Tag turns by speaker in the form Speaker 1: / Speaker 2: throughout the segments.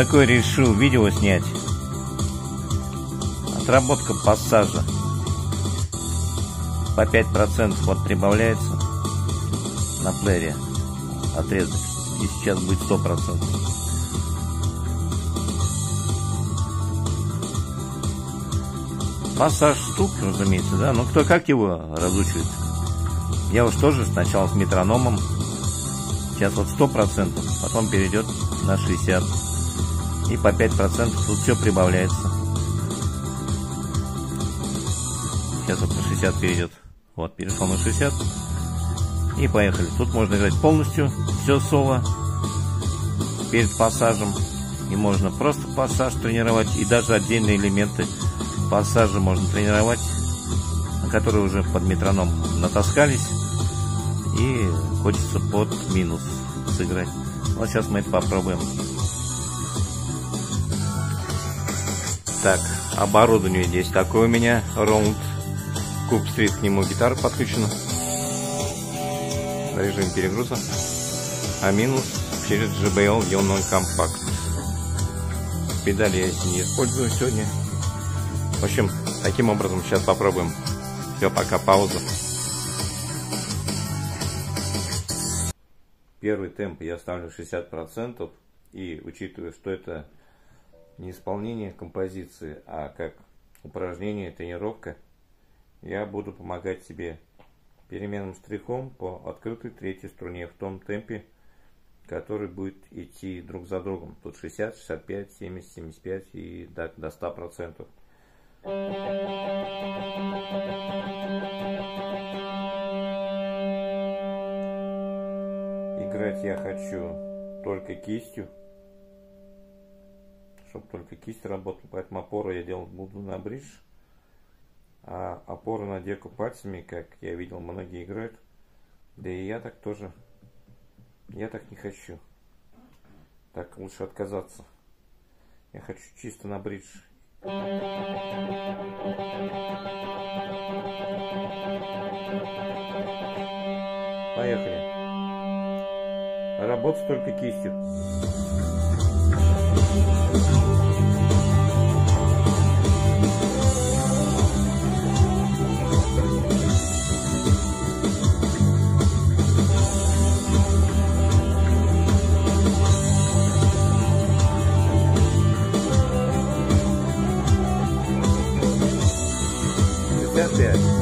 Speaker 1: такое решил видео снять. Отработка пассажа. По 5% вот прибавляется на плеере отрезок. И сейчас будет 100%. Пассаж штук, разумеется, да. Но кто как его разучивает? Я уж тоже сначала с метрономом. Сейчас вот 100%, потом перейдет на 60%. И по 5% тут все прибавляется. Сейчас вот на 60 перейдет. Вот, перешел на 60. И поехали. Тут можно играть полностью все соло перед пассажем. И можно просто пассаж тренировать. И даже отдельные элементы пассажа можно тренировать, на которые уже под метроном натаскались. И хочется под минус сыграть. Вот сейчас мы это попробуем. Так, оборудование здесь такое у меня. Round Cube Street, к нему гитара подключена. Режим перегруза. А минус через JBL Yono Compact. Педали я не использую сегодня. В общем, таким образом сейчас попробуем. Все, пока, пауза. Первый темп я ставлю 60%. И учитывая, что это не исполнение композиции, а как упражнение, тренировка, я буду помогать себе переменным штрихом по открытой третьей струне в том темпе, который будет идти друг за другом. Тут 60, 65, 70, 75 и до 100%. Играть я хочу только кистью, чтобы только кисть работала, поэтому опору я делать буду на бридж, а опору на деку пальцами, как я видел, многие играют, да и я так тоже, я так не хочу, так лучше отказаться, я хочу чисто на бридж. Поехали. Работать только кистью. Опять.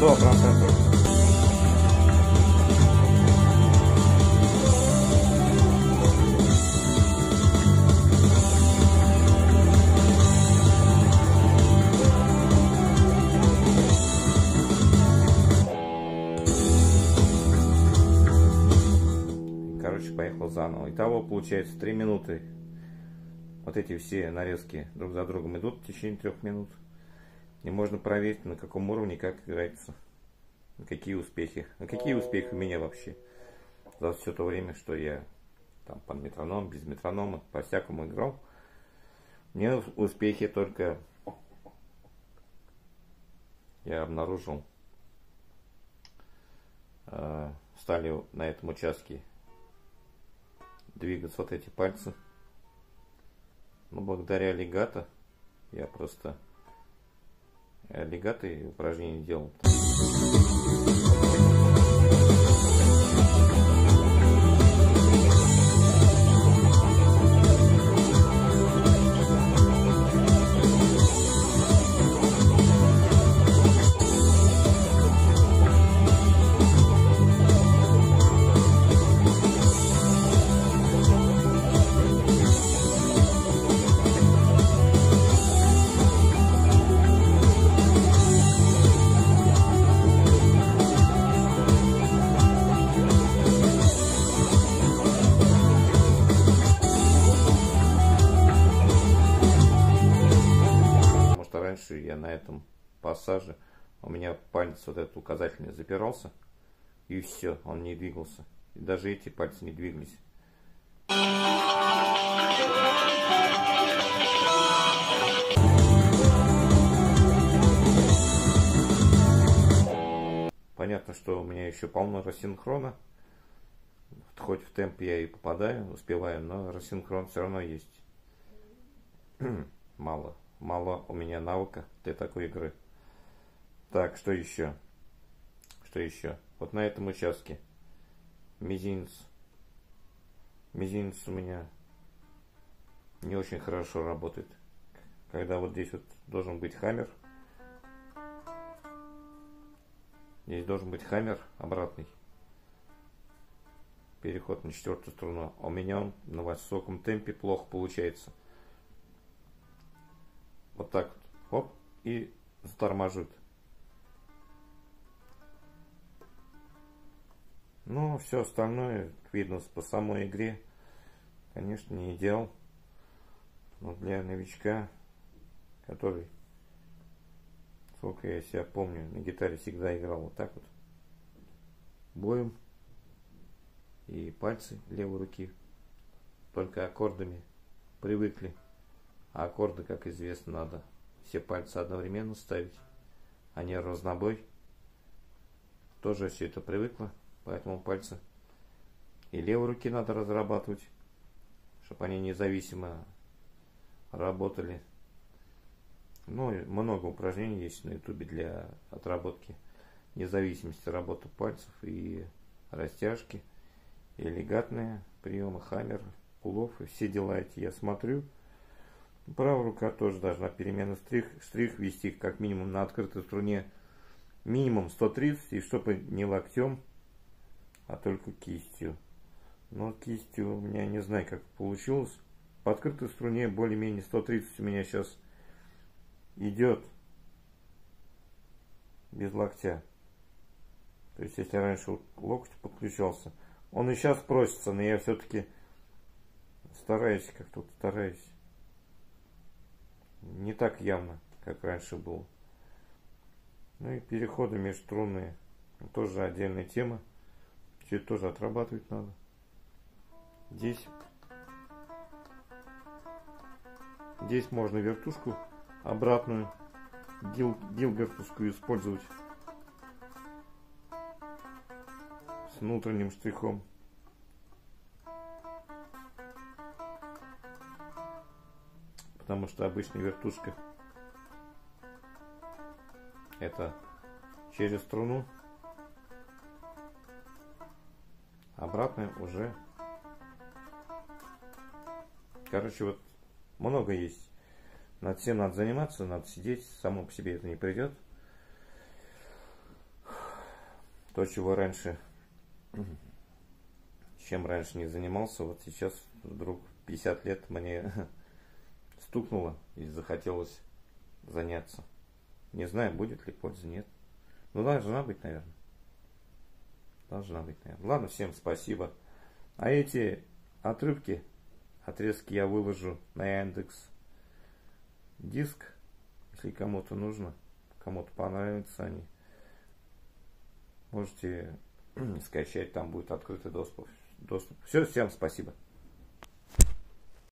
Speaker 1: 100%. Короче, поехал заново. Итого получается 3 минуты. Вот эти все нарезки друг за другом идут в течение 3 минут. И можно проверить, на каком уровне, как играется. Какие успехи. А какие успехи у меня вообще. За все то время, что я там под метроном, без метронома, по-всякому играл. Мне успехи только я обнаружил. Стали на этом участке двигаться вот эти пальцы. Но благодаря легато я просто легато и упражнения делал. Раньше я на этом пассаже, у меня палец вот этот указательный запирался, и все, он не двигался. И даже эти пальцы не двигались. Понятно, что у меня еще полно рассинхрона. Хоть в темп я и попадаю, успеваю, но рассинхрон все равно есть. Мало у меня навыка для такой игры. Так, что еще? Что еще? Вот на этом участке мизинец. Мизинец у меня не очень хорошо работает. Когда вот здесь вот должен быть хаммер. Здесь должен быть хаммер обратный. Переход на 4-ю струну. А у меня он на высоком темпе плохо получается. Вот так вот, оп, и заторможит. Ну, все остальное, видно по самой игре, конечно, не идеал. Но для новичка, который, сколько я себя помню, на гитаре всегда играл вот так вот. Боем. И пальцы левой руки только аккордами привыкли. А аккорды, как известно, надо все пальцы одновременно ставить, а не разнобой. Тоже все это привыкло, поэтому пальцы и левой руки надо разрабатывать, чтобы они независимо работали. Ну, много упражнений есть на ютубе для отработки независимости работы пальцев и растяжки, и легатные приемы, хаммер, пулов, и все дела эти я смотрю. Правая рука тоже должна переменный штрих вести как минимум на открытой струне минимум 130, и чтобы не локтем, а только кистью. Но кистью у меня не знаю, как получилось. По открытой струне более-менее 130 у меня сейчас идет без локтя. То есть если раньше вот локоть подключался, он и сейчас просится, но я все-таки стараюсь, как-то стараюсь. Не так явно, как раньше было. Ну и переходы межструнные. Тоже отдельная тема. Все это тоже отрабатывать надо. Здесь можно вертушку обратную, гилгартовскую использовать. С внутренним штрихом. Потому что обычная вертушка это через струну, обратно уже. Короче, вот много есть. Над всем надо заниматься, надо сидеть, само по себе это не придет. То, чего раньше, чем раньше не занимался, вот сейчас вдруг 50 лет мне стукнуло и захотелось заняться. Не знаю, будет ли польза, нет. Ну, должна быть, наверное. Должна быть, наверное. Ладно, всем спасибо. А эти отрывки, отрезки я выложу на Яндекс Диск, если кому-то нужно, кому-то понравятся они. Можете скачать, там будет открытый доступ. Все, всем спасибо.